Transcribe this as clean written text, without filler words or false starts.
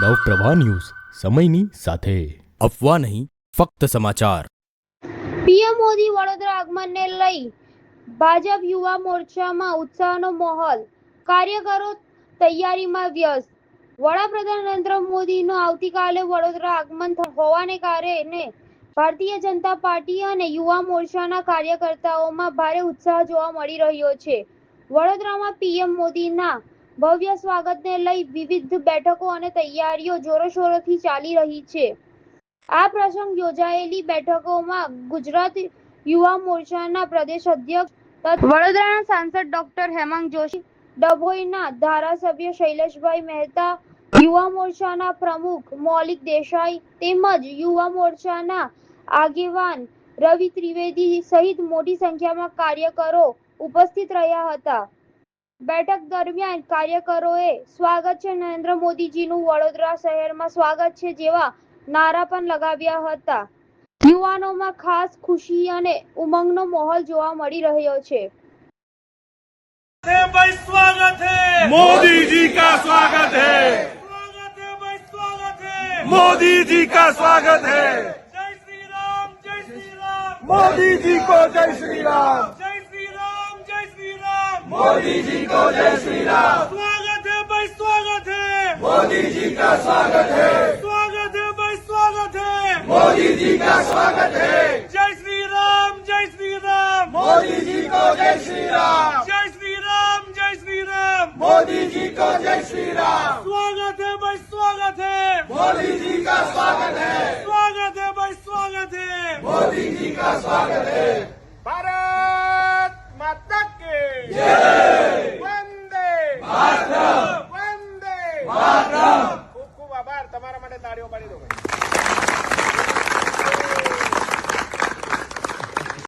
Navpravah news સમયની સાથે અફવા નહીં ફક્ત સમાચાર। પીએમ મોદી વડોદરા આગમનને લઈ ભાજપ યુવા મોરચામાં ઉત્સાહનો માહોલ, કાર્યકરો તૈયારીમાં વ્યસ્ત। વડાપ્રધાન નરેન્દ્ર મોદીનું આવતીકાલે વડોદરા આગમન હોવાને કારણે ભારતીય જનતા પાર્ટી અને યુવા મોરચાના કાર્યકર્તાઓમાં ભારે ઉત્સાહ જોવા મળી રહ્યો છે। વડોદરામાં પીએમ મોદીના ભવ્ય સ્વાગતને લઈ વિવિધ બેઠકો અને તૈયારીઓ જોરશોરથી ચાલી રહી છે। આ પ્રસંગે યોજાયેલી બેઠકોમાં ગુજરાત યુવા મોરચાના પ્રદેશ અધ્યક્ષ તથા વડોદરાના સાંસદ ડોક્ટર હેમાંગ જોશી, ડભોઈના ધારાસભ્ય શૈલેષભાઈ મહેતા, યુવા મોરચાના પ્રમુખ મૌલિક દેસાઈ તેમજ યુવા મોરચાના આગેવાન રવિ ત્રિવેદી સહિત મોટી સંખ્યામાં કાર્યકરો ઉપસ્થિત રહ્યા હતા। બેઠક દરમિયાન કાર્યકરોએ સ્વાગત છે નરેન્દ્ર મોદીજીનું વડોદરા શહેરમાં સ્વાગત છે જેવા નારા પણ લગાવ્યા હતા। યુવાનોમાં ખાસ ખુશી અને ઉમંગનો માહોલ જોવા મળી રહ્યો છે। भाई स्वागत है, मोदी जी का स्वागत है, स्वागत है भाई, स्वागत है, मोदी जी का स्वागत है। जय श्री राम, जय श्री राम, मोदी जी को जय श्री राम, जय श्री राम, जय श्री राम, मोदी जी को जय श्री राम। स्वागत है भाई, स्वागत है, मोदी जी का स्वागत है, स्वागत है भाई, स्वागत है, मोदी जी का स्वागत है। जय श्री राम, जय श्री राम, मोदी जी को जय श्री राम, जय श्री राम, जय श्री राम, मोदी जी को जय श्री राम। स्वागत है भाई, स्वागत है, मोदी जी का स्वागत है, स्वागत है भाई, स्वागत है, मोदी जी का स्वागत है। भारत माता की जय, वंदे मातरम, वंदे मातरम। ખૂબ ખૂબ આભાર। તમારા માટે તાળીઓ પાડી દો ભાઈ।